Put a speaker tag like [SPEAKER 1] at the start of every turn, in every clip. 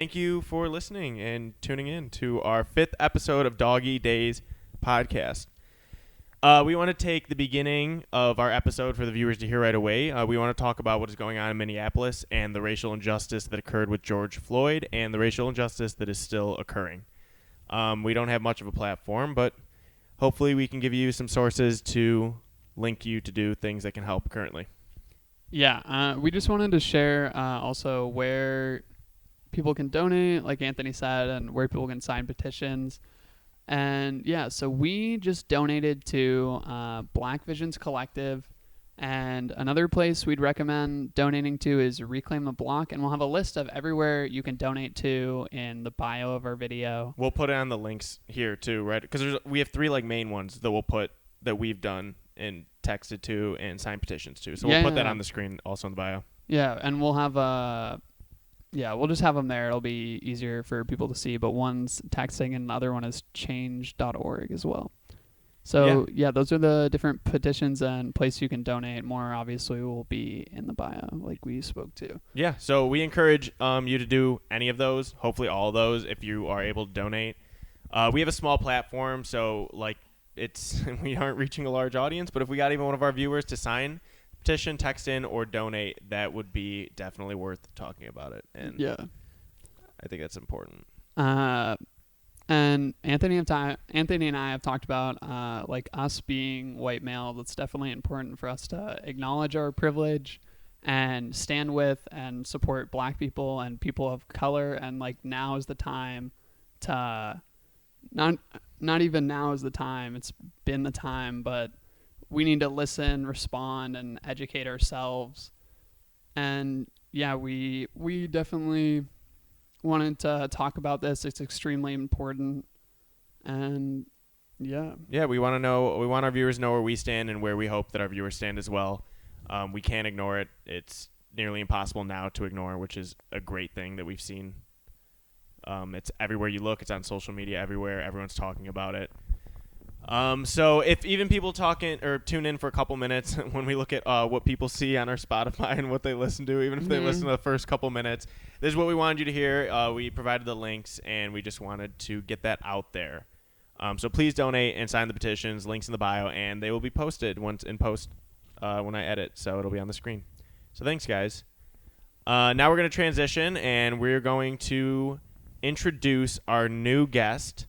[SPEAKER 1] thank you for listening and tuning in to our 5th episode of Doggy Days podcast. We want to take the beginning of our episode for the viewers to hear right away. We want to talk about what is going on in Minneapolis and the racial injustice that occurred with George Floyd and the racial injustice that is still occurring. We don't have much of a platform, but hopefully we can give you some sources to link you to do things that can help currently.
[SPEAKER 2] Yeah, we just wanted to share also where people can donate, like Anthony said, and where people can sign petitions. And yeah, so we just donated to Black Visions Collective, and another place we'd recommend donating to is Reclaim the Block, and we'll have a list of everywhere you can donate to in the bio of our video.
[SPEAKER 1] We'll put it on the links here too, right? Because we have 3 main ones that we'll put that we've done and texted to and signed petitions to. So we'll put that on the screen also in the bio.
[SPEAKER 2] Yeah, and we'll have we'll just have them there. It'll be easier for people to see, but one's texting and the other one is change.org as well. So yeah, those are the different petitions and places you can donate. More obviously will be in the bio like we spoke to. Yeah,
[SPEAKER 1] so we encourage you to do any of those, hopefully all of those if you are able to donate. We have a small platform, so we aren't reaching a large audience, but if we got even one of our viewers to sign petition, text in, or donate, that would be definitely worth talking about it. And
[SPEAKER 2] yeah,
[SPEAKER 1] I think that's important.
[SPEAKER 2] And Anthony and I have talked about us being white male. That's definitely important for us to acknowledge our privilege and stand with and support Black people and people of color. And now is the time to not even now is the time. It's been the time, but we need to listen, respond, and educate ourselves. And yeah, we definitely wanted to talk about this. It's extremely important. And yeah,
[SPEAKER 1] we want our viewers to know where we stand and where we hope that our viewers stand as well. We can't ignore it. It's nearly impossible now to ignore, which is a great thing that we've seen. It's everywhere you look. It's on social media everywhere. Everyone's talking about it. So if even people tune in for a couple minutes when we look at what people see on our Spotify and what they listen to, even if they listen to the first couple minutes, this is what we wanted you to hear. We provided the links, and we just wanted to get that out there. So please donate and sign the petitions. Links in the bio, and they will be posted when I edit, so it'll be on the screen. So thanks, guys. Now we're going to transition, and we're going to introduce our new guest.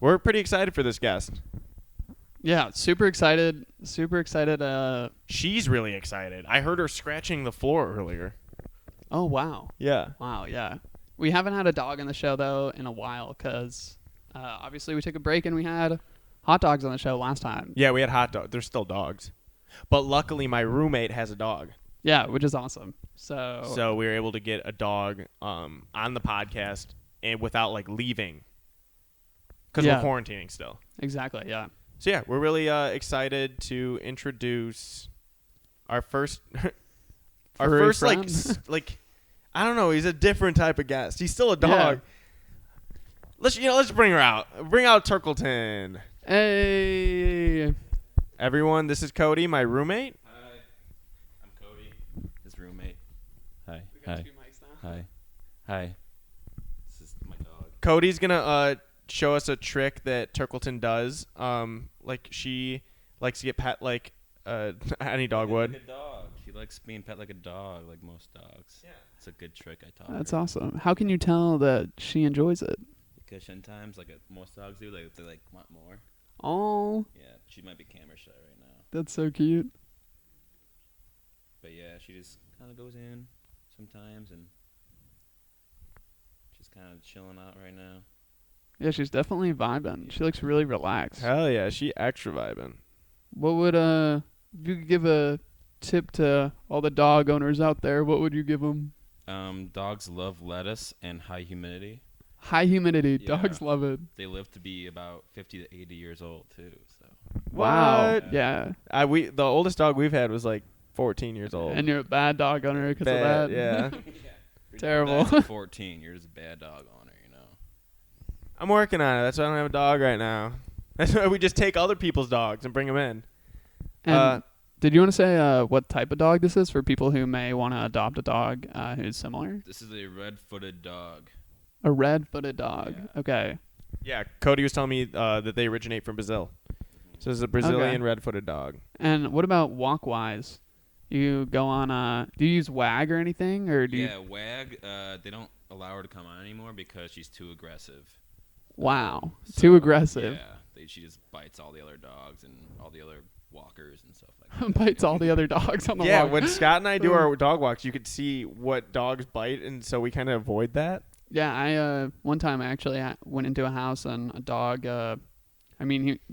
[SPEAKER 1] We're pretty excited for this guest.
[SPEAKER 2] Yeah, super excited.
[SPEAKER 1] She's really excited. I heard her scratching the floor earlier.
[SPEAKER 2] Oh, wow.
[SPEAKER 1] Yeah.
[SPEAKER 2] Wow, yeah. We haven't had a dog on the show, though, in a while because obviously we took a break and we had hot dogs on the show last time.
[SPEAKER 1] Yeah, we had hot dogs. There's still dogs. But luckily, my roommate has a dog.
[SPEAKER 2] Yeah, which is awesome. So
[SPEAKER 1] we were able to get a dog on the podcast and without leaving because we're quarantining still.
[SPEAKER 2] Exactly, yeah.
[SPEAKER 1] So yeah, we're really excited to introduce our first I don't know, he's a different type of guest. He's still a dog. Yeah. Let's bring her out. Bring out Turkleton.
[SPEAKER 2] Hey.
[SPEAKER 1] Everyone, this is Cody, my roommate.
[SPEAKER 3] Hi. I'm Cody, his roommate. Hi.
[SPEAKER 2] We got 2 mics now.
[SPEAKER 3] Hi. This is my dog.
[SPEAKER 1] Cody's gonna show us a trick that Turkleton does. She likes to get pet like any dog would.
[SPEAKER 3] Like a dog. She likes being pet like a dog, like most dogs. Yeah. It's a good trick I taught her.
[SPEAKER 2] That's awesome. How can you tell that she enjoys it?
[SPEAKER 3] Because sometimes, most dogs do, they want more.
[SPEAKER 2] Oh.
[SPEAKER 3] Yeah, she might be camera shy right now.
[SPEAKER 2] That's so cute.
[SPEAKER 3] But yeah, she just kind of goes in sometimes, and she's kind of chilling out right now.
[SPEAKER 2] Yeah, she's definitely vibing. She looks really relaxed.
[SPEAKER 1] Hell yeah, she extra vibing.
[SPEAKER 2] What would if you could give a tip to all the dog owners out there, what would you give them?
[SPEAKER 3] Dogs love lettuce and high humidity.
[SPEAKER 2] High humidity.
[SPEAKER 3] Yeah.
[SPEAKER 2] Dogs love it.
[SPEAKER 3] They live to be about 50 to 80 years old too. So.
[SPEAKER 2] Wow.
[SPEAKER 1] What?
[SPEAKER 2] Yeah.
[SPEAKER 1] The oldest dog we've had was 14 years old.
[SPEAKER 2] And you're a bad dog owner because of that.
[SPEAKER 1] Yeah.
[SPEAKER 2] Terrible.
[SPEAKER 3] 14. You're just a bad dog owner, you know.
[SPEAKER 1] I'm working on it. That's why I don't have a dog right now. That's why we just take other people's dogs and bring them in.
[SPEAKER 2] And did you want to say what type of dog this is for people who may want to adopt a dog who's similar?
[SPEAKER 3] This is a red-footed dog.
[SPEAKER 2] A red-footed dog.
[SPEAKER 3] Yeah.
[SPEAKER 2] Okay.
[SPEAKER 1] Yeah, Cody was telling me that they originate from Brazil. So it's a Brazilian red-footed dog.
[SPEAKER 2] And what about walk-wise? You go on do you use WAG or anything, or do you?
[SPEAKER 3] Yeah, WAG. They don't allow her to come on anymore because she's too aggressive.
[SPEAKER 2] Wow,
[SPEAKER 3] So,
[SPEAKER 2] too aggressive.
[SPEAKER 3] Yeah, she just bites all the other dogs and all the other walkers and stuff like that.
[SPEAKER 2] Bites all the other dogs on the
[SPEAKER 1] Yeah,
[SPEAKER 2] walk.
[SPEAKER 1] when Scott and I do our dog walks, you could see what dogs bite, and so we kind of avoid that.
[SPEAKER 2] Yeah, I one time I actually went into a house and a dog. The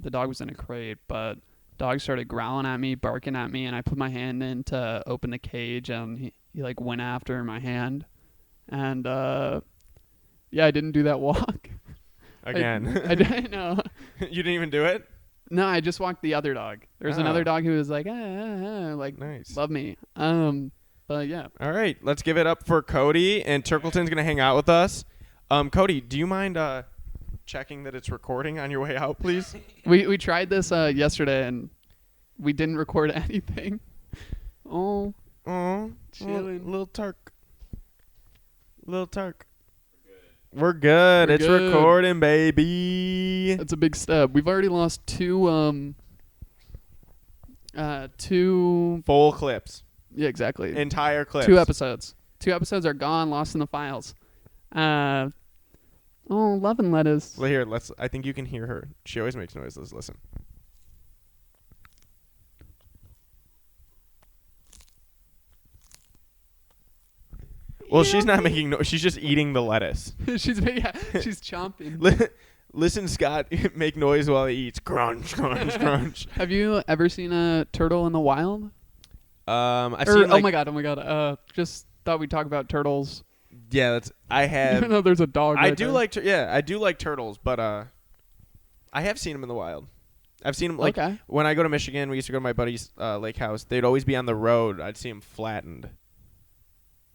[SPEAKER 2] dog was in a crate, but dog started growling at me, barking at me, and I put my hand in to open the cage, and he like went after my hand, and I didn't do that walk.
[SPEAKER 1] Again.
[SPEAKER 2] I didn't know.
[SPEAKER 1] You didn't even do it?
[SPEAKER 2] No, I just walked the other dog. There's another dog who was like, like,
[SPEAKER 1] nice.
[SPEAKER 2] love me. But yeah.
[SPEAKER 1] All right, let's give it up for Cody, and Turkleton's going to hang out with us. Cody, do you mind checking that it's recording on your way out, please?
[SPEAKER 2] We tried this yesterday, and we didn't record anything. Oh, chilling.
[SPEAKER 1] Little Turk. Little Turk. We're good. It's
[SPEAKER 2] good.
[SPEAKER 1] recording, baby.
[SPEAKER 2] That's a big step. We've already lost two
[SPEAKER 1] Full clips.
[SPEAKER 2] Yeah, exactly.
[SPEAKER 1] Entire clips.
[SPEAKER 2] 2 episodes. 2 episodes are gone, lost in the files. Love and lettuce.
[SPEAKER 1] Well, here, I think you can hear her. She always makes noise. Let's listen. Well, she's not making noise. She's just eating the lettuce.
[SPEAKER 2] she's chomping.
[SPEAKER 1] Listen, Scott, make noise while he eats. Crunch, crunch, crunch.
[SPEAKER 2] Have you ever seen a turtle in the wild?
[SPEAKER 1] I've seen.
[SPEAKER 2] Oh my god. Just thought we'd talk about turtles.
[SPEAKER 1] Yeah, I have.
[SPEAKER 2] Even though there's a dog.
[SPEAKER 1] I do like turtles, but I have seen them in the wild. I've seen them when I go to Michigan. We used to go to my buddy's lake house. They'd always be on the road. I'd see them flattened.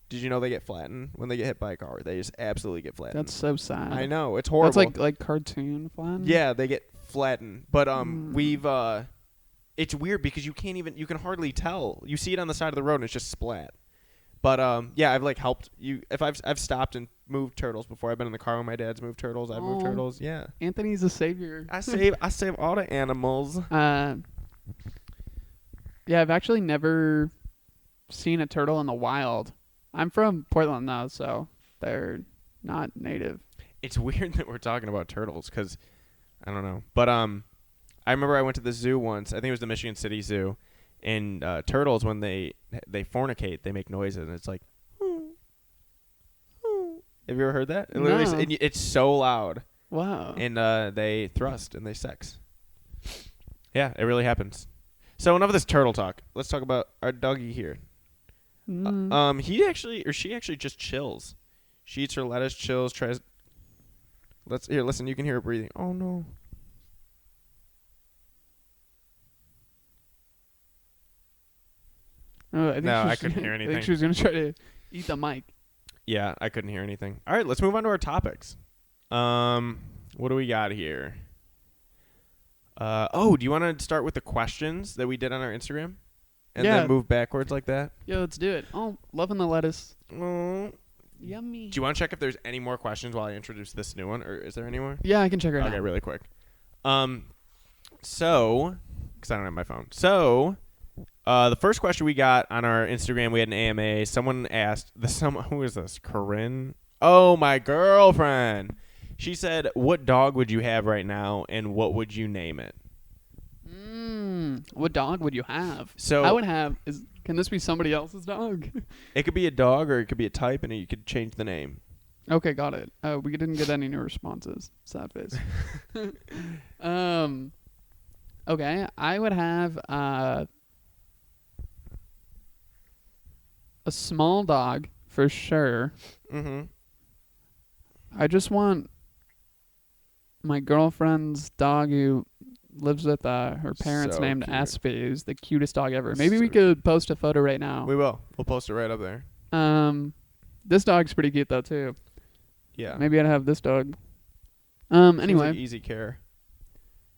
[SPEAKER 1] Did you know they get flattened when they get hit by a car? They just absolutely get flattened.
[SPEAKER 2] That's so sad.
[SPEAKER 1] I know, it's horrible.
[SPEAKER 2] That's like cartoon flattened.
[SPEAKER 1] Yeah, they get flattened. But we've it's weird because you can hardly tell. You see it on the side of the road and it's just splat. But I've helped you if I've stopped and moved turtles before. I've been in the car when my dad's moved turtles. I've moved turtles. Yeah.
[SPEAKER 2] Anthony's a savior.
[SPEAKER 1] I save all the animals.
[SPEAKER 2] Yeah, I've actually never seen a turtle in the wild. I'm from Portland though, so they're not native.
[SPEAKER 1] It's weird that we're talking about turtles because I don't know. But I remember I went to the zoo once. I think it was the Michigan City Zoo. And turtles, when they fornicate, they make noises, and it's like, have you ever heard that?
[SPEAKER 2] No.
[SPEAKER 1] It's so loud.
[SPEAKER 2] Wow.
[SPEAKER 1] And they thrust and they sex. Yeah, it really happens. So enough of this turtle talk. Let's talk about our doggy here. She actually just chills. She eats her lettuce, chills, tries. Listen. You can hear her breathing. Oh no. I couldn't hear anything.
[SPEAKER 2] I think she was going to try to eat the mic.
[SPEAKER 1] Yeah, I couldn't hear anything. All right, let's move on to our topics. What do we got here? Do you want to start with the questions that we did on our Instagram? And then move backwards like that?
[SPEAKER 2] Yeah, let's do it. Oh, loving the lettuce.
[SPEAKER 1] Oh.
[SPEAKER 2] Yummy.
[SPEAKER 1] Do you want to check if there's any more questions while I introduce this new one? Or is there any more?
[SPEAKER 2] Yeah, I can check right now.
[SPEAKER 1] Okay, really quick. So, because I don't have my phone. So, the first question we got on our Instagram, we had an AMA. Someone asked, who is this? Corinne? Oh, my girlfriend. She said, what dog would you have right now, and what would you name it?
[SPEAKER 2] What dog would you have?
[SPEAKER 1] So
[SPEAKER 2] I would have. Can this be somebody else's dog?
[SPEAKER 1] It could be a dog, or it could be a type, and you could change the name.
[SPEAKER 2] Okay, got it. We didn't get any new responses. Sad face. Okay, I would have a small dog for sure.
[SPEAKER 1] Mm-hmm.
[SPEAKER 2] I just want my girlfriend's dog who lives with her parents
[SPEAKER 1] So
[SPEAKER 2] named
[SPEAKER 1] cute.
[SPEAKER 2] Espy, who's the cutest dog ever. Maybe we could post a photo right now.
[SPEAKER 1] We will. We'll post it right up there.
[SPEAKER 2] This dog's pretty cute though too.
[SPEAKER 1] Yeah.
[SPEAKER 2] Maybe I'd have this dog.
[SPEAKER 1] Seems
[SPEAKER 2] Anyway.
[SPEAKER 1] like easy care.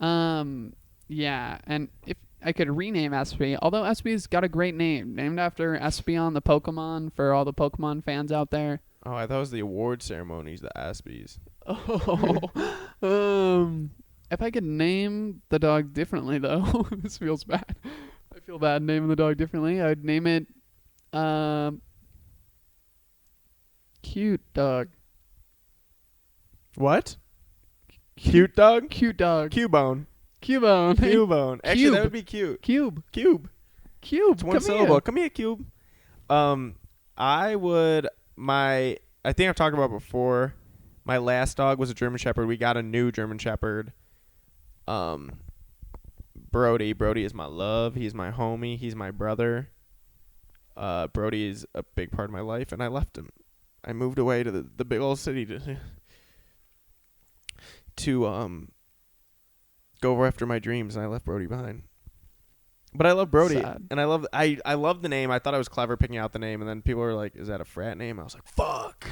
[SPEAKER 2] Yeah, and if I could rename Espy, although Espy's got a great name, named after Espeon the Pokemon, for all the Pokemon fans out there.
[SPEAKER 1] Oh, I thought it was the award ceremonies, the ESPYs.
[SPEAKER 2] If I could name the dog differently, though, this feels bad. I feel bad naming the dog differently. I'd name it, Cute Dog.
[SPEAKER 1] What? Cute dog?
[SPEAKER 2] Cute Dog.
[SPEAKER 1] Cubone.
[SPEAKER 2] Cubone.
[SPEAKER 1] Cubone. Actually,
[SPEAKER 2] Cube.
[SPEAKER 1] that would be cute.
[SPEAKER 2] Cube.
[SPEAKER 1] Cube.
[SPEAKER 2] Cube.
[SPEAKER 1] It's one
[SPEAKER 2] Come
[SPEAKER 1] syllable.
[SPEAKER 2] here.
[SPEAKER 1] Come here, Cube. I think I've talked about before. My last dog was a German Shepherd. We got a new German Shepherd. Brody. Brody is my love. He's my homie. He's my brother. Brody is a big part of my life, and I left him. I moved away to the big old city to go after my dreams, and I left Brody behind. But I love Brody,
[SPEAKER 2] Sad.
[SPEAKER 1] and I love the name. I thought I was clever picking out the name, and then people were like, "Is that a frat name?" I was like, "Fuck,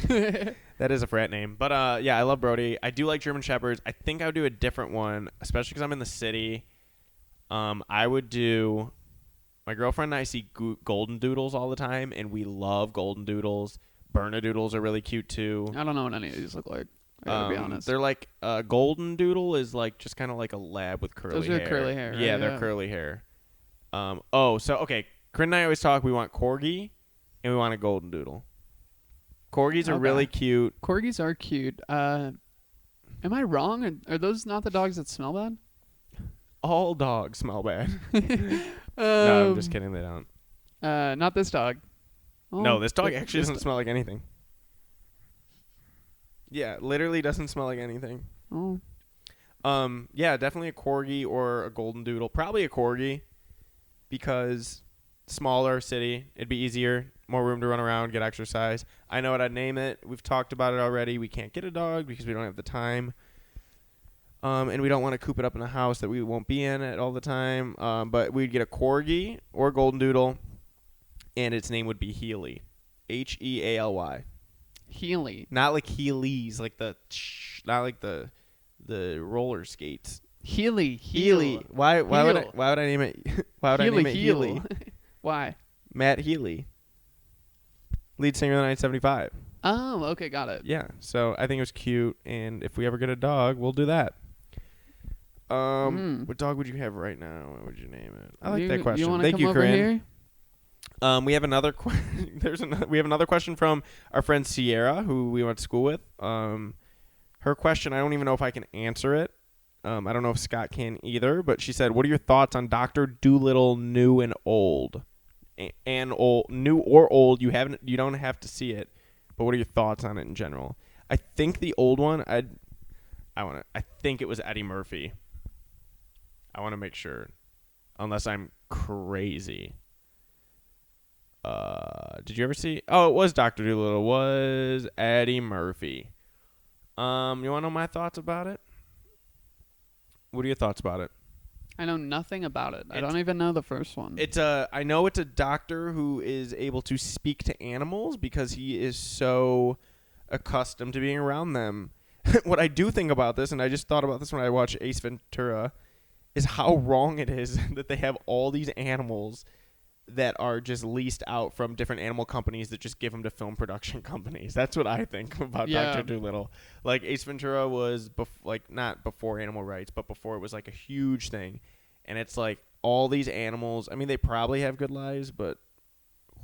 [SPEAKER 1] that is a frat name." But yeah, I love Brody. I do like German Shepherds. I think I would do a different one, especially because I'm in the city. I would do. My girlfriend and I see golden doodles all the time, and we love golden doodles. Bernedoodles are really cute too.
[SPEAKER 2] I don't know what any of these look like. I gotta be honest.
[SPEAKER 1] They're like golden doodle is like just kind of like a lab with curly hair.
[SPEAKER 2] Those are curly hair, right?
[SPEAKER 1] Yeah, they're
[SPEAKER 2] Yeah.
[SPEAKER 1] curly hair. Okay. Corinne and I always talk. We want corgi, and we want a golden doodle. Corgis are
[SPEAKER 2] Okay.
[SPEAKER 1] really cute.
[SPEAKER 2] Corgis are cute. Am I wrong? Are those not the dogs that smell bad?
[SPEAKER 1] All dogs smell bad. No, I'm just kidding. They don't.
[SPEAKER 2] Not this dog. Oh,
[SPEAKER 1] No, this dog
[SPEAKER 2] th-
[SPEAKER 1] actually
[SPEAKER 2] this
[SPEAKER 1] doesn't smell like anything. Yeah, literally doesn't smell like anything.
[SPEAKER 2] Oh,
[SPEAKER 1] Yeah, definitely a corgi or a golden doodle. Probably a corgi because smaller city, it'd be easier, more room to run around, get exercise. I know what I'd name it. We've talked about it already. We can't get a dog because we don't have the time. And we don't want to coop it up in a house that we won't be in it all the time. But we'd get a corgi or a golden doodle, and its name would be Healy. Healy.
[SPEAKER 2] Healy.
[SPEAKER 1] Not like Heelys, not like the roller skates.
[SPEAKER 2] Healy.
[SPEAKER 1] Healy. Why would I name it? Why would I name it Healy?
[SPEAKER 2] Why?
[SPEAKER 1] Matt Healy, lead singer of the 975.
[SPEAKER 2] Oh, okay, got it.
[SPEAKER 1] Yeah, so I think it was cute, and if we ever get a dog, we'll do that. What dog would you have right now? What would you name it? I like that question.
[SPEAKER 2] You wanna
[SPEAKER 1] Thank
[SPEAKER 2] come
[SPEAKER 1] you,
[SPEAKER 2] over
[SPEAKER 1] Corinne.
[SPEAKER 2] here?
[SPEAKER 1] We have another we have another question from our friend Sierra, who we went to school with. Her question, I don't even know if I can answer it. I don't know if Scott can either, but she said, "What are your thoughts on Dr. Dolittle, new and old, and old, new or old? You don't have to see it, but what are your thoughts on it in general?" I think the old one, I think it was Eddie Murphy. I want to make sure, unless I'm crazy. Did you ever see? Oh, it was Dr. Dolittle. It was Eddie Murphy. You want to know my thoughts about it? What are your thoughts about it?
[SPEAKER 2] I know nothing about it. I don't even know the first one.
[SPEAKER 1] I know it's a doctor who is able to speak to animals because he is so accustomed to being around them. What I do think about this, and I just thought about this when I watched Ace Ventura, is how wrong it is that they have all these animals that are just leased out from different animal companies that just give them to film production companies. That's what I think about Dr. Dolittle. Like Ace Ventura was not before animal rights, but before it was like a huge thing. And it's like all these animals, I mean, they probably have good lives, but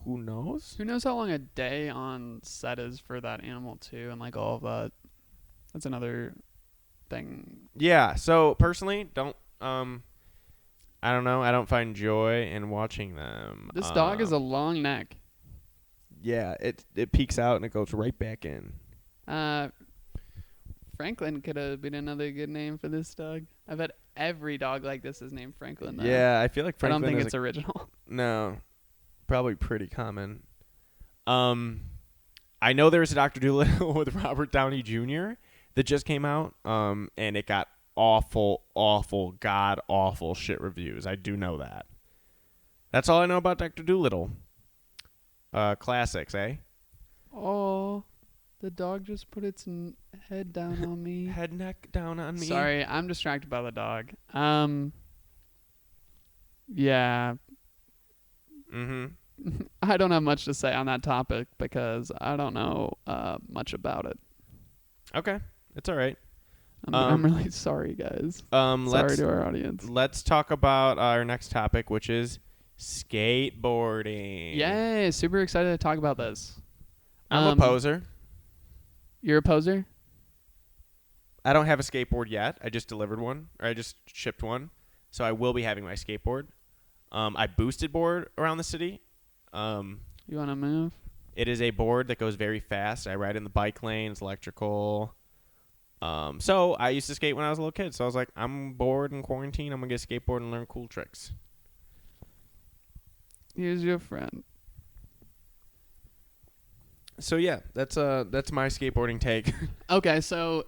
[SPEAKER 1] who knows?
[SPEAKER 2] Who knows how long a day on set is for that animal too, and like all of that. That's another thing.
[SPEAKER 1] Yeah. So personally, I don't know. I don't find joy in watching them.
[SPEAKER 2] This dog has a long neck.
[SPEAKER 1] Yeah, it peeks out and it goes right back in.
[SPEAKER 2] Franklin could have been another good name for this dog. I bet every dog like this is named Franklin. Though.
[SPEAKER 1] Yeah, I feel like Franklin.
[SPEAKER 2] I don't think it's original.
[SPEAKER 1] No, probably pretty common. I know there was a Dr. Dolittle with Robert Downey Jr. that just came out, and it got awful, god awful shit reviews. I do know that. That's all I know about Dr. Dolittle. Classics, eh?
[SPEAKER 2] Oh, the dog just put its head down on me.
[SPEAKER 1] Head neck down on me.
[SPEAKER 2] Sorry, I'm distracted by the dog. Yeah.
[SPEAKER 1] Mm-hmm.
[SPEAKER 2] I don't have much to say on that topic because I don't know much about it.
[SPEAKER 1] Okay, it's all right.
[SPEAKER 2] I'm really sorry, guys. Sorry to our audience.
[SPEAKER 1] Let's talk about our next topic, which is skateboarding.
[SPEAKER 2] Yay! Super excited to talk about this.
[SPEAKER 1] I'm a poser.
[SPEAKER 2] You're a poser?
[SPEAKER 1] I don't have a skateboard yet. I just delivered one, or I just shipped one, so I will be having my skateboard. I boosted board around the city.
[SPEAKER 2] You want to move?
[SPEAKER 1] It is a board that goes very fast. I ride in the bike lane. It's electrical. So I used to skate when I was a little kid. So I was like, I'm bored in quarantine. I'm going to get a skateboard and learn cool tricks.
[SPEAKER 2] Here's your friend.
[SPEAKER 1] So yeah, that's my skateboarding take.
[SPEAKER 2] Okay, so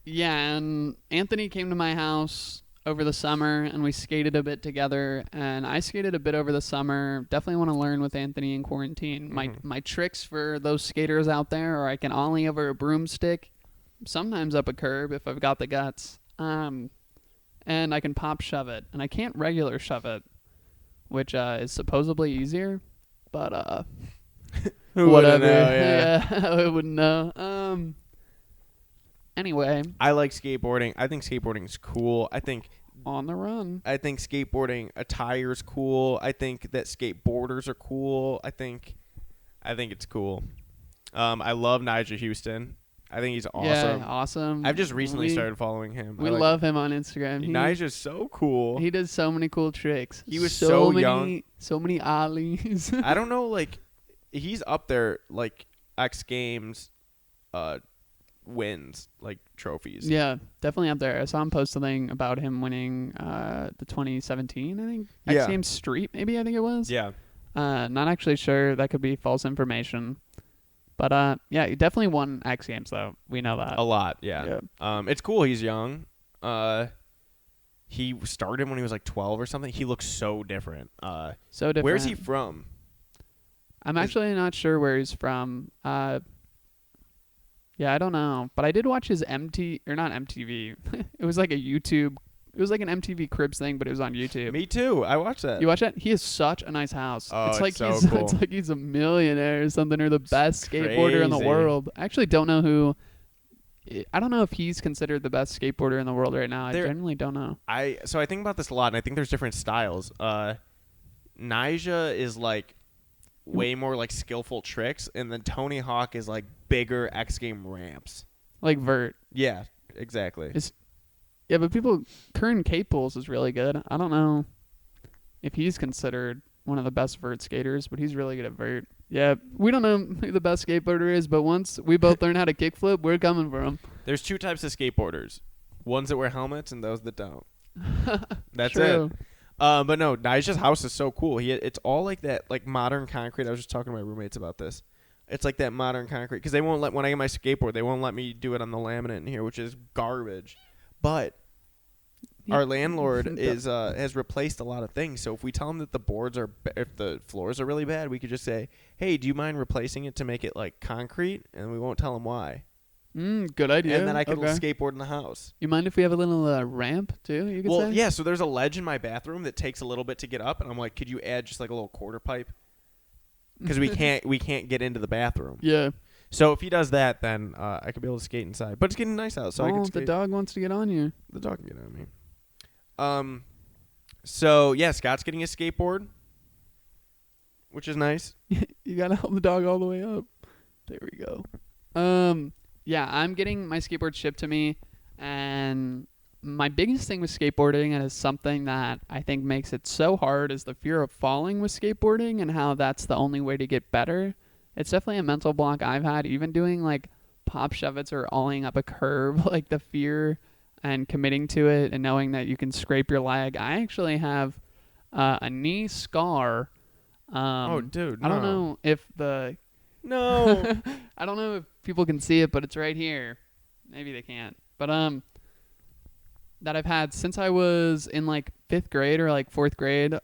[SPEAKER 2] yeah, and Anthony came to my house over the summer and we skated a bit together, and I skated a bit over the summer. Definitely want to learn with Anthony in quarantine. My tricks for those skaters out there are I can ollie over a broomstick, sometimes up a curb if I've got the guts, and I can pop shove it, and I can't regular shove it, which is supposedly easier, but
[SPEAKER 1] Who
[SPEAKER 2] whatever.
[SPEAKER 1] Know, yeah.
[SPEAKER 2] I wouldn't know. Anyway,
[SPEAKER 1] I like skateboarding. I think skateboarding is cool. I think
[SPEAKER 2] on the run.
[SPEAKER 1] I think skateboarding attire is cool. I think that skateboarders are cool. I think it's cool. I love Nigel Houston. I think he's awesome.
[SPEAKER 2] Yeah, awesome.
[SPEAKER 1] I've just recently started following him.
[SPEAKER 2] We love him on Instagram.
[SPEAKER 1] Nigel's so cool.
[SPEAKER 2] He does so many cool tricks.
[SPEAKER 1] He was so young.
[SPEAKER 2] So many ollies.
[SPEAKER 1] I don't know, like, he's up there, like, X Games wins, like, trophies.
[SPEAKER 2] Yeah, definitely up there. I saw him post something about him winning the 2017, I think. X Games Street, maybe, I think it was.
[SPEAKER 1] Yeah.
[SPEAKER 2] Not actually sure. That could be false information. But, yeah, he definitely won X Games, though. We know that.
[SPEAKER 1] A lot, yeah. It's cool. He's young. He started when he was, like, 12 or something. He looks so different.
[SPEAKER 2] So different.
[SPEAKER 1] Where's he from?
[SPEAKER 2] I'm actually not sure where he's from. Yeah, I don't know. But I did watch his not MTV. It was like a YouTube. It was like an MTV Cribs thing, but it was on YouTube.
[SPEAKER 1] Me too. I watched that.
[SPEAKER 2] You watch that? He has such a nice house.
[SPEAKER 1] Oh,
[SPEAKER 2] it's like
[SPEAKER 1] so
[SPEAKER 2] he's
[SPEAKER 1] cool.
[SPEAKER 2] It's like he's a millionaire or something, or the best skateboarder in the world. I actually don't know who. I don't know if he's considered the best skateboarder in the world right now. I genuinely don't know.
[SPEAKER 1] So I think about this a lot, and I think there's different styles. Nyjah is like way more like skillful tricks, and then Tony Hawk is like bigger X Game ramps.
[SPEAKER 2] Like vert.
[SPEAKER 1] Yeah, exactly.
[SPEAKER 2] Yeah, but Curran Caples is really good. I don't know if he's considered one of the best vert skaters, but he's really good at vert. Yeah, we don't know who the best skateboarder is, but once we both learn how to kickflip, we're coming for him.
[SPEAKER 1] There's two types of skateboarders. Ones that wear helmets and those that don't. That's
[SPEAKER 2] True.
[SPEAKER 1] it. But no, Nyjah's house is so cool. It's all like that, like modern concrete. I was just talking to my roommates about this. It's like that modern concrete because they won't when I get my skateboard, they won't let me do it on the laminate in here, which is garbage. But our landlord has replaced a lot of things. So if we tell him that if the floors are really bad, we could just say, "Hey, do you mind replacing it to make it like concrete?" And we won't tell him why.
[SPEAKER 2] Good idea.
[SPEAKER 1] And then I can skateboard in the house.
[SPEAKER 2] You mind if we have a little ramp too? You could say?
[SPEAKER 1] Yeah. So there's a ledge in my bathroom that takes a little bit to get up, and I'm like, could you add just like a little quarter pipe? Because we can't get into the bathroom.
[SPEAKER 2] Yeah.
[SPEAKER 1] So if he does that, then I could be able to skate inside. But it's getting nice out, so I can skate.
[SPEAKER 2] The dog wants to get on you.
[SPEAKER 1] The dog can get on me. So yeah, Scott's getting a skateboard, which is nice.
[SPEAKER 2] You gotta help the dog all the way up. There we go. Yeah, I'm getting my skateboard shipped to me, and my biggest thing with skateboarding, and is something that I think makes it so hard, is the fear of falling with skateboarding and how that's the only way to get better. It's definitely a mental block I've had, even doing like pop shove-its or ollieing up a curb, like the fear and committing to it and knowing that you can scrape your leg. I actually have a knee scar.
[SPEAKER 1] Oh, dude, no.
[SPEAKER 2] I don't know if
[SPEAKER 1] No.
[SPEAKER 2] I don't know if people can see it, but it's right here. Maybe they can't. But that I've had since I was in like 5th grade or like 4th grade.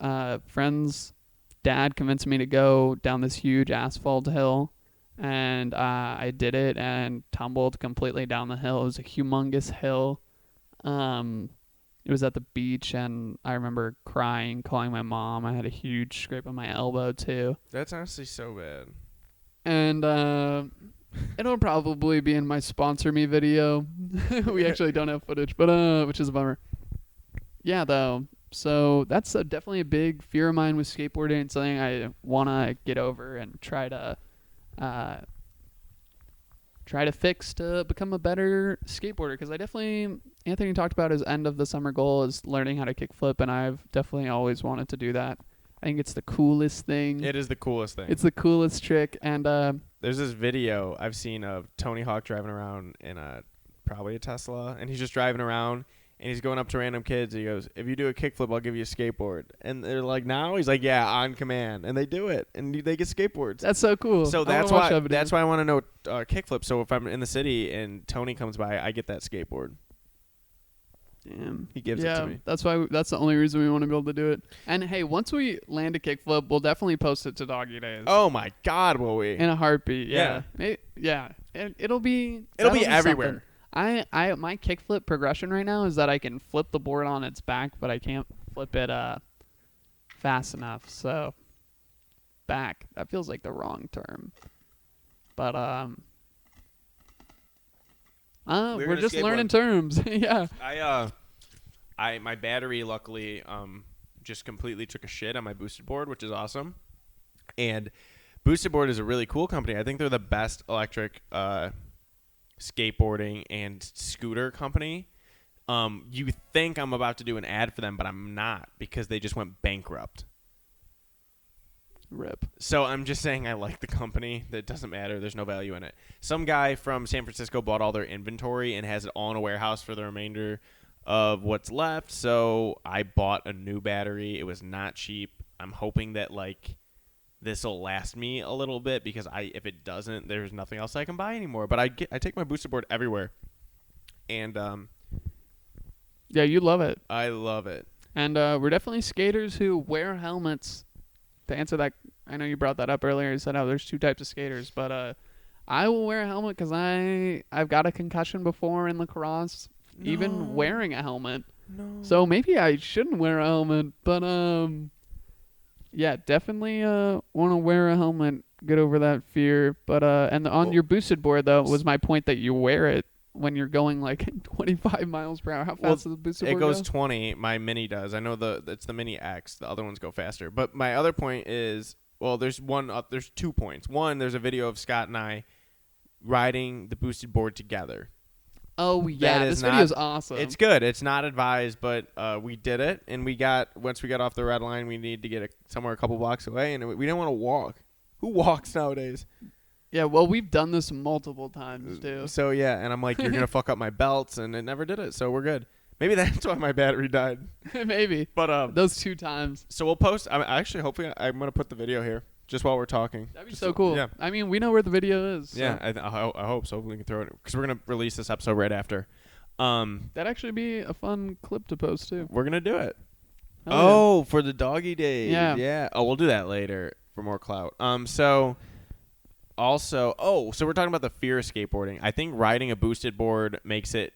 [SPEAKER 2] Friend's dad convinced me to go down this huge asphalt hill, and I did it and tumbled completely down the hill. It was a humongous hill. it was at the beach, and I remember crying, calling my mom. I had a huge scrape on my elbow too.
[SPEAKER 1] That's honestly so bad.
[SPEAKER 2] And it'll probably be in my sponsor me video. We actually don't have footage, but which is a bummer. Yeah, though. So that's definitely a big fear of mine with skateboarding. It's something I want to get over and try to fix to become a better skateboarder. Because Anthony talked about his end of the summer goal is learning how to kickflip, and I've definitely always wanted to do that. I think it's the coolest thing.
[SPEAKER 1] It is the coolest thing.
[SPEAKER 2] It's the coolest trick. And
[SPEAKER 1] there's this video I've seen of Tony Hawk driving around in probably a Tesla, and he's just driving around. And he's going up to random kids. And he goes, "If you do a kickflip, I'll give you a skateboard." And they're like, "Now?" He's like, "Yeah, on command." And they do it, and they get skateboards.
[SPEAKER 2] That's so cool.
[SPEAKER 1] So that's why I want to know kickflip. So if I'm in the city and Tony comes by, I get that skateboard.
[SPEAKER 2] Damn.
[SPEAKER 1] He gives it to me.
[SPEAKER 2] That's the only reason we want to be able to do it. And hey, once we land a kickflip, we'll definitely post it to Doggy Days.
[SPEAKER 1] Oh my God, will we?
[SPEAKER 2] In a heartbeat. Yeah. It'll be
[SPEAKER 1] everywhere.
[SPEAKER 2] Something. My kickflip progression right now is that I can flip the board on its back, but I can't flip it fast enough. So back, that feels like the wrong term. But we're just learning terms. Yeah.
[SPEAKER 1] My battery luckily just completely took a shit on my boosted board, which is awesome. And Boosted Board is a really cool company. I think they're the best electric skateboarding and scooter company. You think I'm about to do an ad for them, but I'm not, because they just went bankrupt.
[SPEAKER 2] Rip.
[SPEAKER 1] So I'm just saying I like the company. That doesn't matter. There's no value in it. Some guy from San Francisco bought all their inventory and has it all in a warehouse for the remainder of what's left. So I bought a new battery. It was not cheap. I'm hoping that this will last me a little bit, because if it doesn't, there's nothing else I can buy anymore. But I take my boosted board everywhere, and
[SPEAKER 2] yeah, you love it.
[SPEAKER 1] I love it.
[SPEAKER 2] And we're definitely skaters who wear helmets. To answer that, I know you brought that up earlier. You said, "Oh, there's two types of skaters," but I will wear a helmet because I've got a concussion before in lacrosse, even wearing a helmet.
[SPEAKER 1] No.
[SPEAKER 2] So maybe I shouldn't wear a helmet, but yeah, definitely want to wear a helmet, get over that fear. But on your boosted board, though, was my point that you wear it when you're going 25 miles per hour. How fast does the boosted board go?
[SPEAKER 1] It goes 20. My Mini does. I know it's the Mini X. The other ones go faster. But my other point is, there's 2 points. One, there's a video of Scott and I riding the boosted board together.
[SPEAKER 2] Oh yeah, this video is awesome.
[SPEAKER 1] It's good. It's not advised, but we did it, and once we got off the red line, we needed to get somewhere a couple blocks away, and we didn't want to walk. Who walks nowadays?
[SPEAKER 2] Yeah, well, we've done this multiple times too.
[SPEAKER 1] So yeah, and I'm like, you're gonna fuck up my belts, and it never did it. So we're good. Maybe that's why my battery died.
[SPEAKER 2] Maybe.
[SPEAKER 1] But
[SPEAKER 2] those 2 times.
[SPEAKER 1] So we'll post. Hopefully, I'm gonna put the video here just while we're talking.
[SPEAKER 2] That'd be so cool.
[SPEAKER 1] Yeah.
[SPEAKER 2] I mean, we know where the video is. So.
[SPEAKER 1] Yeah, I hope so. We can throw it, because we're gonna release this episode right after.
[SPEAKER 2] That'd actually be a fun clip to post too.
[SPEAKER 1] We're gonna do it.
[SPEAKER 2] Oh,
[SPEAKER 1] for the Doggy Days.
[SPEAKER 2] Yeah.
[SPEAKER 1] Oh, we'll do that later for more clout. So we're talking about the fear of skateboarding. I think riding a boosted board makes it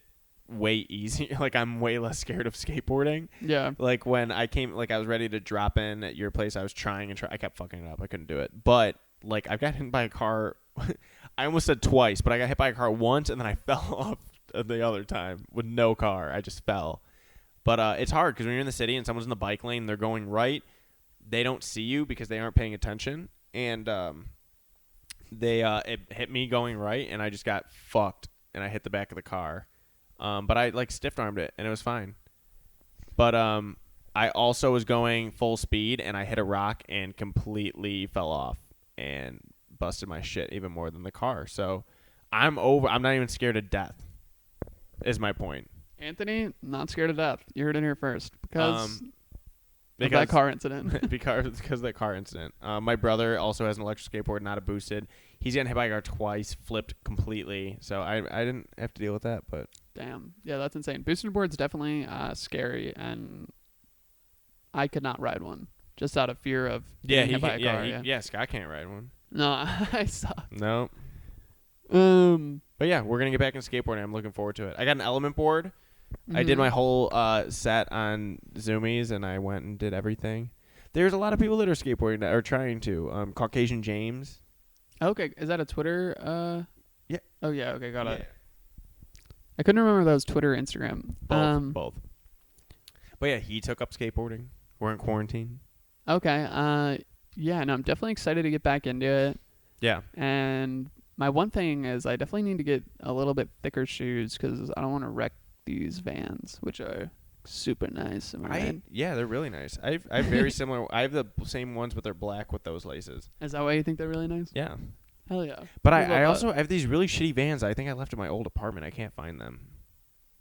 [SPEAKER 1] way easier. I'm way less scared of skateboarding.
[SPEAKER 2] Yeah.
[SPEAKER 1] When I came, I was ready to drop in at your place. I was trying I kept fucking it up. I couldn't do it. But I got hit by a car. I almost said twice, but I got hit by a car once, and then I fell off the other time with no car. I just fell. But it's hard, because when you're in the city and someone's in the bike lane, they're going right, they don't see you because they aren't paying attention. And it hit me going right, and I just got fucked, and I hit the back of the car. But I stiff-armed it, and it was fine. But I also was going full speed, and I hit a rock and completely fell off and busted my shit even more than the car. So I'm not even scared of death, is my point.
[SPEAKER 2] Anthony, not scared of death. You heard it here first. Because of that car incident.
[SPEAKER 1] because of that car incident. My brother also has an electric skateboard, not a boosted. He's gotten hit by a car twice, flipped completely. So I didn't have to deal with that. But
[SPEAKER 2] damn. Yeah, that's insane. Boosted board's definitely scary, and I could not ride one just out of fear of getting hit by a car.
[SPEAKER 1] Yeah, Scott can't ride one.
[SPEAKER 2] No, I suck.
[SPEAKER 1] No. But yeah, we're going to get back in skateboarding. I'm looking forward to it. I got an element board. I did
[SPEAKER 2] Mhm.
[SPEAKER 1] my whole set on Zoomies, and I went and did everything. There's a lot of people that are skateboarding that are trying to. Caucasian James.
[SPEAKER 2] Okay, is that a Twitter?
[SPEAKER 1] Yeah.
[SPEAKER 2] Oh yeah. Okay, got
[SPEAKER 1] Yeah.
[SPEAKER 2] it. I couldn't remember if that was Twitter or Instagram.
[SPEAKER 1] Both. But yeah, he took up skateboarding. We're in quarantine.
[SPEAKER 2] Okay. Yeah. No, I'm definitely excited to get back into it.
[SPEAKER 1] Yeah.
[SPEAKER 2] And my one thing is, I definitely need to get a little bit thicker shoes because I don't want to wreck these Vans, which are super nice. Am I right?
[SPEAKER 1] Yeah, they're really nice. I've very similar. I have the same ones, but they're black with those laces.
[SPEAKER 2] Is that why you think they're really nice?
[SPEAKER 1] Yeah.
[SPEAKER 2] Hell yeah.
[SPEAKER 1] But
[SPEAKER 2] I love
[SPEAKER 1] I
[SPEAKER 2] that.
[SPEAKER 1] also have these really shitty Vans. I think I left in my old apartment. I can't find them.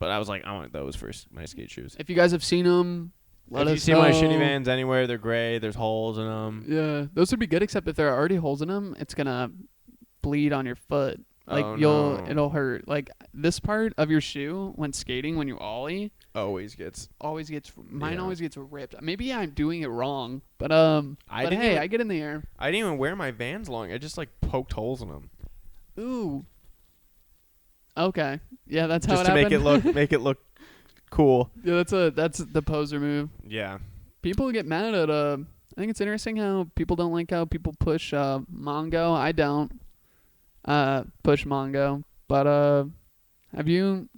[SPEAKER 1] But I was like, I want those for my skate shoes.
[SPEAKER 2] If you guys have seen them, let
[SPEAKER 1] if you
[SPEAKER 2] us
[SPEAKER 1] see
[SPEAKER 2] know.
[SPEAKER 1] my shitty Vans anywhere, they're gray. There's holes in them.
[SPEAKER 2] Yeah, those would be good. Except if there are already holes in them, it's gonna bleed on your foot. Like
[SPEAKER 1] Oh, no.
[SPEAKER 2] it'll hurt. Like this part of your shoe when skating, when you ollie,
[SPEAKER 1] Always gets.
[SPEAKER 2] mine
[SPEAKER 1] Yeah.
[SPEAKER 2] always gets ripped. Maybe I'm doing it wrong, but
[SPEAKER 1] I
[SPEAKER 2] but
[SPEAKER 1] didn't
[SPEAKER 2] hey,
[SPEAKER 1] even-
[SPEAKER 2] I get in the air.
[SPEAKER 1] I didn't even wear my Vans long. I just like poked holes in them.
[SPEAKER 2] Ooh. Okay. Yeah, that's how
[SPEAKER 1] Just
[SPEAKER 2] it
[SPEAKER 1] to
[SPEAKER 2] happened.
[SPEAKER 1] make it look cool.
[SPEAKER 2] Yeah, that's the poser move.
[SPEAKER 1] Yeah.
[SPEAKER 2] People get mad at I think it's interesting how people don't like how people push Mongo. I don't push Mongo, but have you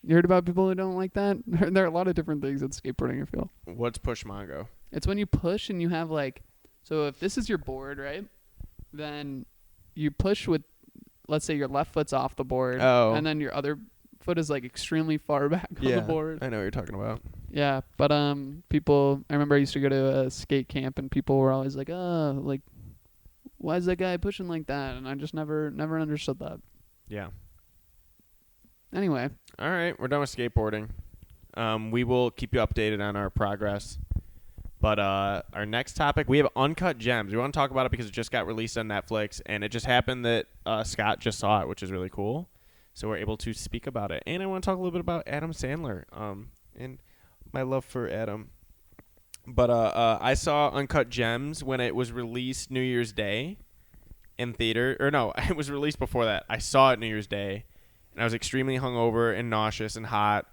[SPEAKER 2] heard about people who don't like that? There are a lot of different things in skateboarding, I feel.
[SPEAKER 1] What's push Mongo?
[SPEAKER 2] It's when you push and you have like, so if this is your board, right? Then you push with, let's say your left foot's off the board,
[SPEAKER 1] Oh.
[SPEAKER 2] and then your other foot is like extremely far back on the board.
[SPEAKER 1] I know what you're talking about.
[SPEAKER 2] Yeah, but people. I remember I used to go to a skate camp, and people were always like, "Oh, like, why is that guy pushing like that?" And I just never understood that.
[SPEAKER 1] Yeah.
[SPEAKER 2] Anyway,
[SPEAKER 1] All right, we're done with skateboarding. We will keep you updated on our progress. But our next topic, we have Uncut Gems. We want to talk about it because it just got released on Netflix, and it just happened that Scott just saw it, which is really cool. So we're able to speak about it. And I want to talk a little bit about Adam Sandler and my love for Adam. But I saw Uncut Gems when it was released New Year's Day in theater. Or no, it was released before that. I saw it New Year's Day, and I was extremely hungover and nauseous and hot.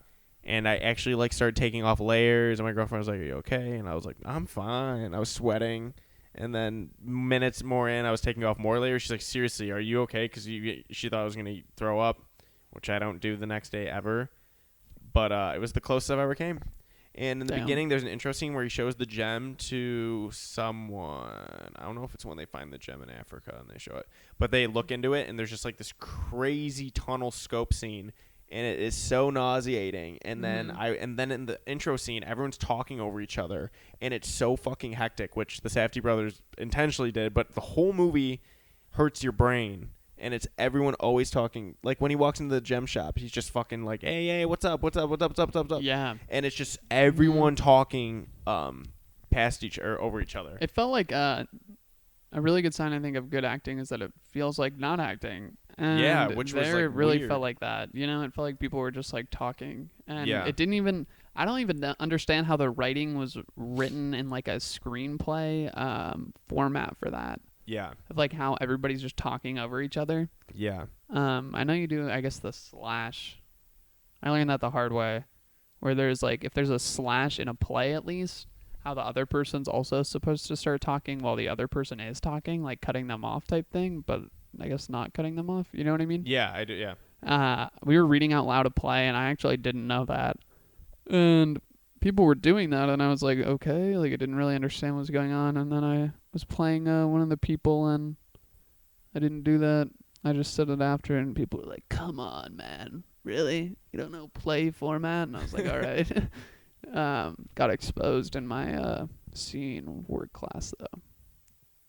[SPEAKER 1] And I actually started taking off layers, and my girlfriend was like, "Are you okay?" And I was like, "I'm fine." I was sweating, and then minutes more in, I was taking off more layers. She's like, "Seriously, are you okay?" Because she thought I was gonna throw up, which I don't do the next day ever. But it was the closest I've ever came. And in the beginning, there's an intro scene where he shows the gem to someone. I don't know if it's when they find the gem in Africa and they show it, but they look into it, and there's just like this crazy tunnel scope scene. And it is so nauseating. And then then in the intro scene, everyone's talking over each other, and it's so fucking hectic, which the Safdie brothers intentionally did. But the whole movie hurts your brain, and it's everyone always talking. Like when he walks into the gem shop, he's just fucking like, "Hey, what's up? What's up? What's up? What's up? What's up?"
[SPEAKER 2] yeah,
[SPEAKER 1] And it's just everyone talking past or over each other.
[SPEAKER 2] it felt like a really good sign. I think of good acting is that it feels like not acting. And
[SPEAKER 1] Yeah, which was,
[SPEAKER 2] there
[SPEAKER 1] like,
[SPEAKER 2] it really
[SPEAKER 1] weird.
[SPEAKER 2] felt like that. You know, it felt like people were just like talking, and
[SPEAKER 1] Yeah.
[SPEAKER 2] it didn't even. I don't even understand how the writing was written in like a screenplay format for that.
[SPEAKER 1] Yeah,
[SPEAKER 2] Of like how everybody's just talking over each other.
[SPEAKER 1] yeah,
[SPEAKER 2] I know you do. I guess the slash. I learned that the hard way, where there's like if there's a slash in a play at least, how the other person's also supposed to start talking while the other person is talking, like cutting them off type thing. But I guess not cutting them off. You know what I mean?
[SPEAKER 1] yeah. I do. Yeah,
[SPEAKER 2] We were reading out loud a play, and I actually didn't know that. And people were doing that, and I was like, okay, like I didn't really understand what was going on. And then I was playing one of the people, and I didn't do that. I just said it after, and people were like, come on, man. Really? You don't know play format? And I was like, all right. Got exposed in my scene work class, though.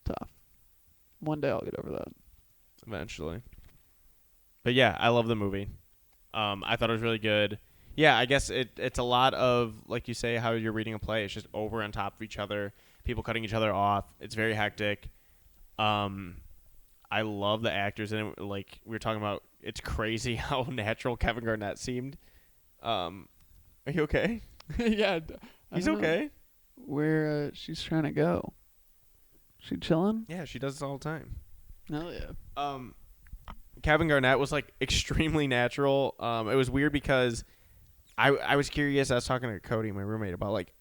[SPEAKER 2] Tough. One day I'll get over that.
[SPEAKER 1] eventually. But yeah, I love the movie. I thought it was really good. Yeah, I guess it's a lot of, like you say, how you're reading a play. It's just over on top of each other, people cutting each other off. It's very hectic. I love the actors in it. Like we were talking about, it's crazy how natural Kevin Garnett seemed. Are you okay?
[SPEAKER 2] Yeah.
[SPEAKER 1] He's okay.
[SPEAKER 2] Where she's trying to go. She chilling?
[SPEAKER 1] Yeah, she does this all the time.
[SPEAKER 2] Hell yeah.
[SPEAKER 1] Kevin Garnett was like extremely natural. It was weird because I was curious. I was talking to Cody, my roommate, about like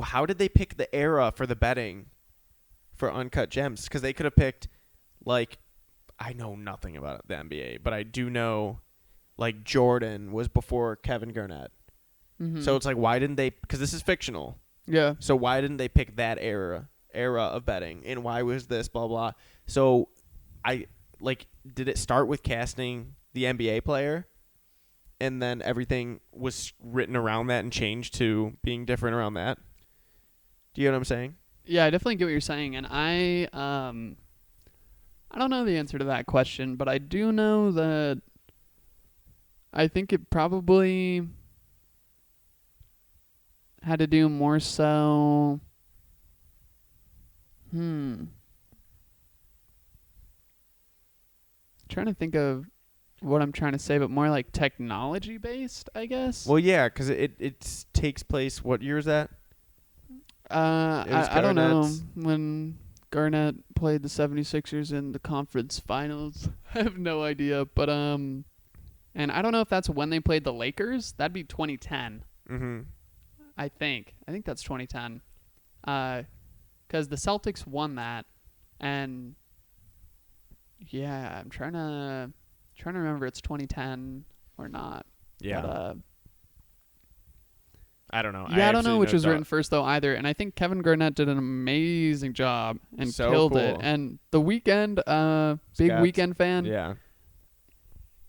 [SPEAKER 1] how did they pick the era for the betting for Uncut Gems? Because they could have picked like I know nothing about the NBA, but I do know like Jordan was before Kevin Garnett.
[SPEAKER 2] Mm-hmm.
[SPEAKER 1] So it's like why didn't they? Because this is fictional.
[SPEAKER 2] Yeah.
[SPEAKER 1] So why didn't they pick that era of betting? And why was this blah blah? So did it start with casting the NBA player, and then everything was written around that and changed to being different around that? Do you know what I'm saying?
[SPEAKER 2] Yeah, I definitely get what you're saying, and I don't know the answer to that question, but I do know that I think it probably had to do more so. Trying to think of what I'm trying to say, but more like technology based, I guess.
[SPEAKER 1] Well, yeah, because it takes place. What year is that?
[SPEAKER 2] I don't know when Garnett played the 76ers in the conference finals. I have no idea, but and I don't know if that's when they played the Lakers. That'd be 2010.
[SPEAKER 1] Mm-hmm.
[SPEAKER 2] I think that's 2010. Because the Celtics won that, and yeah, I'm trying to remember it's 2010 or not.
[SPEAKER 1] Yeah.
[SPEAKER 2] But,
[SPEAKER 1] I don't know.
[SPEAKER 2] Yeah, I don't know which was written first though either, and I think Kevin Garnett did an amazing job and
[SPEAKER 1] So
[SPEAKER 2] killed
[SPEAKER 1] cool.
[SPEAKER 2] it. And The Weeknd, big
[SPEAKER 1] Scats.
[SPEAKER 2] Weeknd fan.
[SPEAKER 1] Yeah.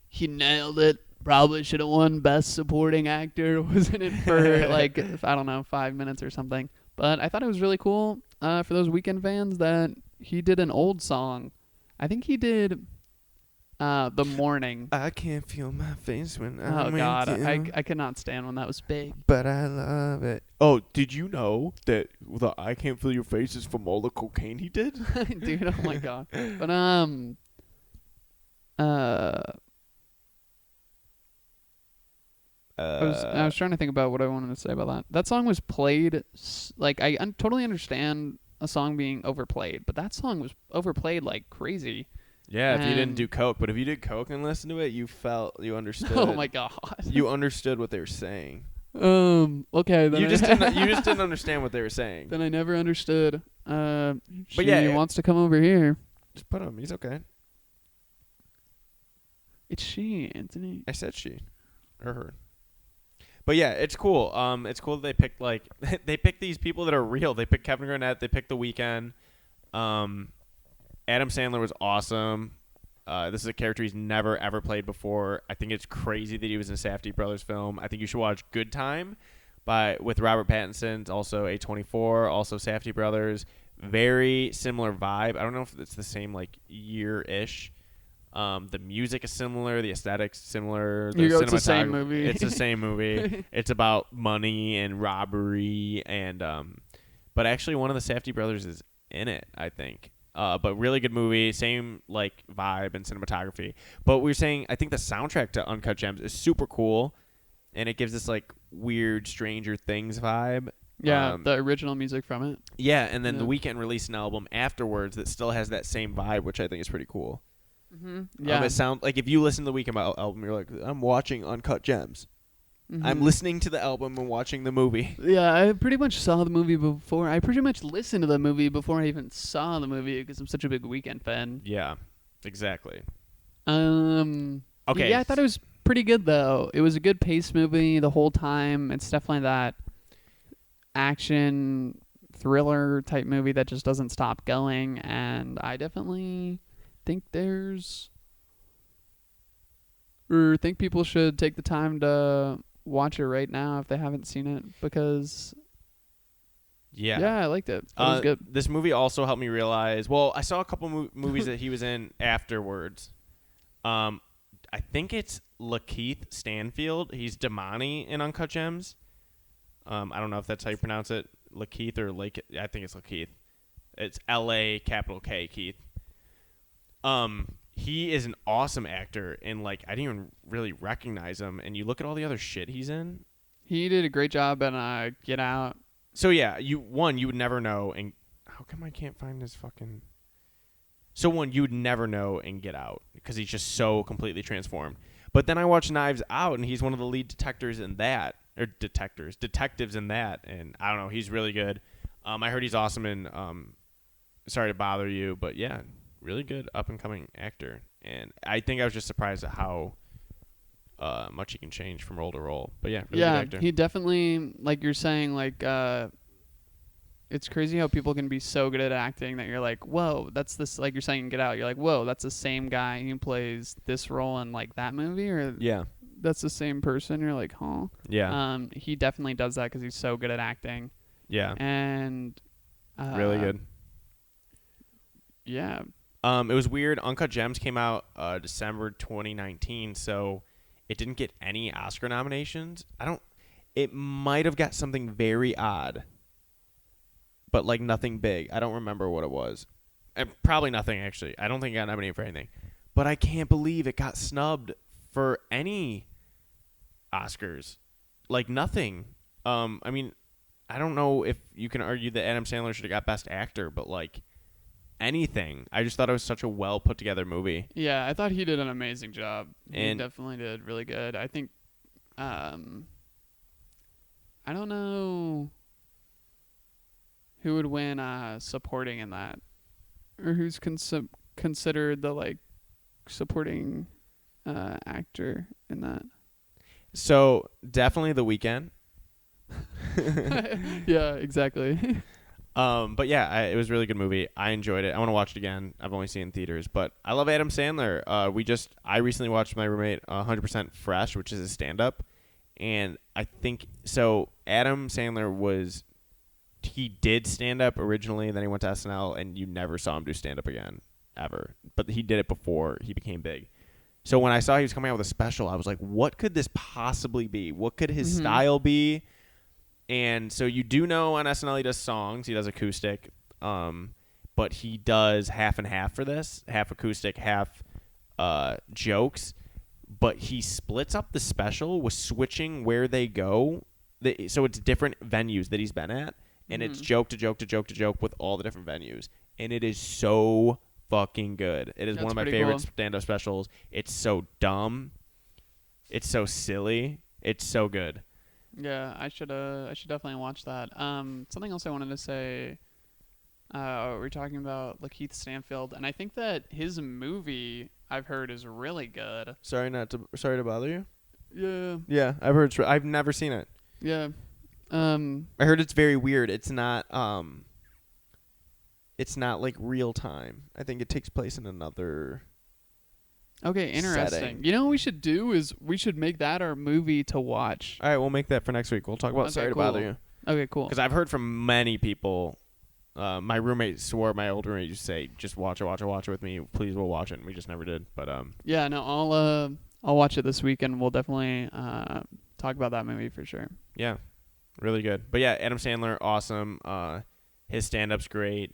[SPEAKER 2] He nailed it. Probably should have won Best Supporting Actor. Was in it for like I don't know 5 minutes or something. But I thought it was really cool for those Weeknd fans that he did an old song. I think he did The Morning.
[SPEAKER 1] I can't feel my face when I'm
[SPEAKER 2] Oh God,
[SPEAKER 1] with you,
[SPEAKER 2] I could not stand when that was big.
[SPEAKER 1] but I love it. Oh, did you know that the I can't feel your face is from all the cocaine he did?
[SPEAKER 2] Dude, oh my God. But I was trying to think about what I wanted to say about that. That song was played like I totally understand a song being overplayed, but that song was overplayed like crazy.
[SPEAKER 1] Yeah, if you didn't
[SPEAKER 2] And-
[SPEAKER 1] do coke, but if you did coke and listened to it, you understood.
[SPEAKER 2] Oh my God.
[SPEAKER 1] You understood what they were saying.
[SPEAKER 2] Okay. Then
[SPEAKER 1] You just didn't understand what they were saying.
[SPEAKER 2] Then I never understood.
[SPEAKER 1] But
[SPEAKER 2] She
[SPEAKER 1] yeah,
[SPEAKER 2] wants to come over here.
[SPEAKER 1] Just put him. He's okay.
[SPEAKER 2] It's she, Anthony.
[SPEAKER 1] I said she or her. But yeah, it's cool. It's cool that they picked like they picked these people that are real. They picked Kevin Garnett. They picked The Weeknd. Adam Sandler was awesome. This is a character he's never ever played before. I think it's crazy that he was in a Safdie Brothers film. I think you should watch Good Time with Robert Pattinson. It's also A24, also Safdie Brothers. Very similar vibe. I don't know if it's the same like year-ish. The music is similar. The aesthetics similar.
[SPEAKER 2] It's the same movie.
[SPEAKER 1] It's the same movie. It's about money and robbery and but actually one of the Safdie brothers is in it, I think. But really good movie, same like vibe and cinematography. But we were saying I think the soundtrack to Uncut Gems is super cool, and it gives this like weird Stranger Things vibe.
[SPEAKER 2] Yeah, the original music from it.
[SPEAKER 1] Yeah, and then
[SPEAKER 2] Yeah.
[SPEAKER 1] The Weeknd released an album afterwards that still has that same vibe, which I think is pretty cool.
[SPEAKER 2] Mm-hmm. Yeah.
[SPEAKER 1] It sound like if you listen to the Weeknd album, you're like, I'm watching Uncut Gems.
[SPEAKER 2] Mm-hmm.
[SPEAKER 1] I'm listening to the album and watching the movie.
[SPEAKER 2] Yeah, I pretty much saw the movie before. I pretty much listened to the movie before I even saw the movie because I'm such a big Weeknd fan.
[SPEAKER 1] Yeah, exactly.
[SPEAKER 2] Okay. Yeah, I thought it was pretty good though. It was a good pace movie the whole time. It's definitely that action thriller type movie that just doesn't stop going, and I definitely think think people should take the time to watch it right now if they haven't seen it because I liked it. It was good.
[SPEAKER 1] This movie also helped me realize. Well, I saw a couple movies that he was in afterwards. I think it's Lakeith Stanfield. He's Damani in Uncut Gems. I don't know if that's how you pronounce it, Lakeith or Lake. I think it's Lakeith. It's L-A capital K Keith. He is an awesome actor, and like I didn't even really recognize him. And you look at all the other shit he's in.
[SPEAKER 2] He did a great job in Get Out.
[SPEAKER 1] So yeah, you would never know. And how come I can't find his fucking? So you would never know in Get Out because he's just so completely transformed. But then I watched Knives Out, and he's one of the lead detectives in that, and I don't know, he's really good. I heard he's awesome in Sorry to Bother You, but yeah, really good up and coming actor. And I think I was just surprised at how much he can change from role to role. But yeah, really good actor.
[SPEAKER 2] He definitely, like you're saying, like it's crazy how people can be so good at acting that you're like, whoa, that's this, like you're saying in Get Out, you're like, whoa, that's the same guy who plays this role in like that movie, or
[SPEAKER 1] yeah,
[SPEAKER 2] that's the same person. You're like, huh?
[SPEAKER 1] Yeah.
[SPEAKER 2] He definitely does that because he's so good at acting.
[SPEAKER 1] Yeah.
[SPEAKER 2] And
[SPEAKER 1] really good.
[SPEAKER 2] Yeah.
[SPEAKER 1] It was weird. Uncut Gems came out December 2019, so it didn't get any Oscar nominations. It might have got something very odd, but like nothing big. I don't remember what it was. Probably nothing, actually. I don't think it got nominated for anything. But I can't believe it got snubbed for any Oscars. Like nothing. I mean, I don't know if you can argue that Adam Sandler should have got Best Actor, but like anything. I just thought it was such a well put together movie.
[SPEAKER 2] Yeah, I thought he did an amazing job. He
[SPEAKER 1] And
[SPEAKER 2] definitely did really good. I think I don't know who would win supporting in that, or who's considered the like supporting actor in that.
[SPEAKER 1] so definitely The Weeknd.
[SPEAKER 2] Yeah, exactly.
[SPEAKER 1] But yeah, it was a really good movie. I enjoyed it. I want to watch it again. I've only seen it in theaters, but I love Adam Sandler. I recently watched my roommate 100% Fresh, which is a stand-up, and I think so. Adam Sandler he did stand-up originally, and then he went to SNL, and you never saw him do stand-up again ever. But he did it before he became big. So when I saw he was coming out with a special, I was like, what could this possibly be? What could his style be? And so you do know on SNL he does songs, he does acoustic, but he does half and half for this, half acoustic, half jokes. But he splits up the special with switching where they go. So it's different venues that he's been at, and it's joke to joke to joke to joke with all the different venues. And it is so fucking good. It is one of my favorite stand-up specials. It's so dumb. It's so silly. It's so good.
[SPEAKER 2] Yeah, I should definitely watch that. Something else I wanted to say. We're talking about Lakeith Stanfield, and I think that his movie I've heard is really good.
[SPEAKER 1] Sorry to bother you.
[SPEAKER 2] Yeah.
[SPEAKER 1] Yeah, I've heard. I've never seen it.
[SPEAKER 2] Yeah.
[SPEAKER 1] I heard it's very weird. It's not like real time. I think it takes place in another.
[SPEAKER 2] Okay, interesting.
[SPEAKER 1] Setting.
[SPEAKER 2] You know what we should do is we should make that our movie to watch.
[SPEAKER 1] All right, we'll make that for next week. We'll talk about Sorry to Bother You.
[SPEAKER 2] Okay, cool.
[SPEAKER 1] Because I've heard from many people. My roommate swore, my old roommate used to say, just watch it with me. Please, we'll watch it. And we just never did. But
[SPEAKER 2] yeah, no, I'll watch it this week, and we'll definitely talk about that movie for sure.
[SPEAKER 1] Yeah, really good. But yeah, Adam Sandler, awesome. His stand-up's great.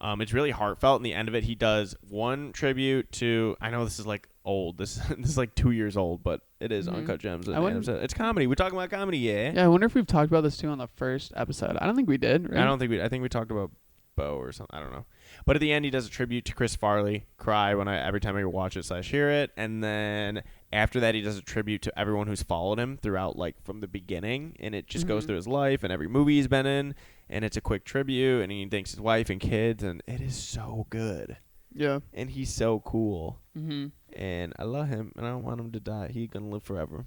[SPEAKER 1] It's really heartfelt. In the end of it, he does one tribute to. I know this is like old. This is like 2 years old, but it is Uncut Gems. It's comedy. We're talking about comedy, yeah.
[SPEAKER 2] Yeah, I wonder if we've talked about this too on the first episode. I don't think we did. Right?
[SPEAKER 1] I think we talked about Bo or something. I don't know. But at the end, he does a tribute to Chris Farley. Cry every time I watch it / hear it, and then after that, he does a tribute to everyone who's followed him throughout, like from the beginning, and it just goes through his life and every movie he's been in. And it's a quick tribute, and he thanks his wife and kids, and it is so good.
[SPEAKER 2] Yeah.
[SPEAKER 1] And he's so cool.
[SPEAKER 2] Mm-hmm.
[SPEAKER 1] And I love him, and I don't want him to die. He's going to live forever.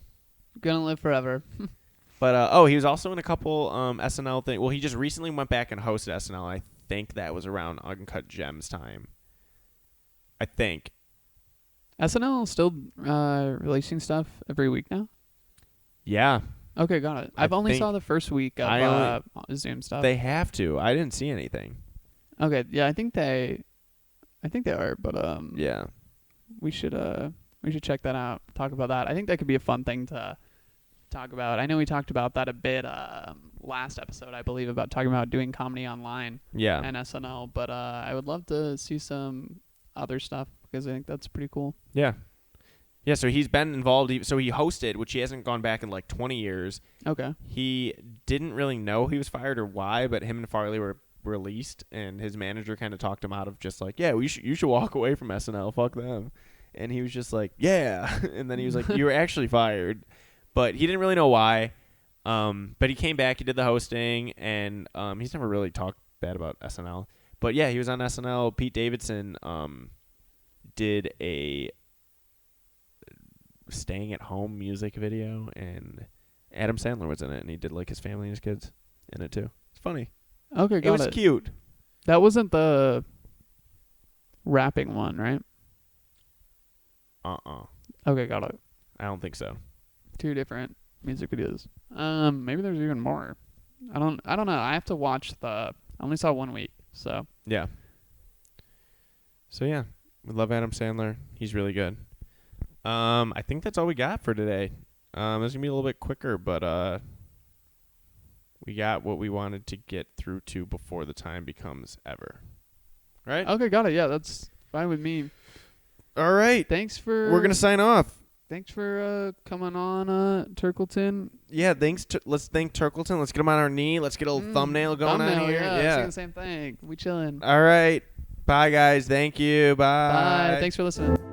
[SPEAKER 2] Gonna live forever.
[SPEAKER 1] But, he was also in a couple SNL things. Well, he just recently went back and hosted SNL. I think that was around Uncut Gems time. I think.
[SPEAKER 2] SNL still releasing stuff every week now?
[SPEAKER 1] Yeah.
[SPEAKER 2] Okay, got it. I've only saw the first week of Zoom stuff.
[SPEAKER 1] They have to. I didn't see anything.
[SPEAKER 2] Okay, yeah, I think they are, but
[SPEAKER 1] yeah,
[SPEAKER 2] we should check that out. Talk about that. I think that could be a fun thing to talk about. I know we talked about that a bit last episode, I believe, about talking about doing comedy online.
[SPEAKER 1] Yeah.
[SPEAKER 2] And SNL, but I would love to see some other stuff because I think that's pretty cool.
[SPEAKER 1] Yeah. Yeah, so he's been involved. So he hosted, which he hasn't gone back in like 20 years.
[SPEAKER 2] Okay.
[SPEAKER 1] He didn't really know he was fired or why, but him and Farley were released, and his manager kind of talked him out of just like, yeah, you should walk away from SNL. Fuck them. And he was just like, yeah. And then he was like, you were actually fired. But he didn't really know why. But he came back. He did the hosting. And he's never really talked bad about SNL. But, yeah, he was on SNL. Pete Davidson did a staying at home music video. And Adam Sandler was in it. And he did, like, his family and his kids in it, too. It's funny.
[SPEAKER 2] Okay, got it.
[SPEAKER 1] It was cute.
[SPEAKER 2] That wasn't the rapping one, right? Okay, got it.
[SPEAKER 1] I don't think so.
[SPEAKER 2] 2 different music videos. Maybe there's even more. I don't know. I have to watch I only saw 1 week, so.
[SPEAKER 1] Yeah. So yeah, we love Adam Sandler. He's really good. I think that's all we got for today. It's gonna be a little bit quicker, but we got what we wanted to get through to before the time becomes ever. Right?
[SPEAKER 2] Okay, got it. Yeah, that's fine with me.
[SPEAKER 1] All right. We're gonna sign off.
[SPEAKER 2] Thanks for coming on, Turkleton.
[SPEAKER 1] Yeah, thanks. Let's thank Turkleton. Let's get him on our knee. Let's get a little thumbnail going on here.
[SPEAKER 2] Yeah, saying the same thing. We chilling.
[SPEAKER 1] All right. Bye, guys. Thank you. Bye.
[SPEAKER 2] Bye. Thanks for listening.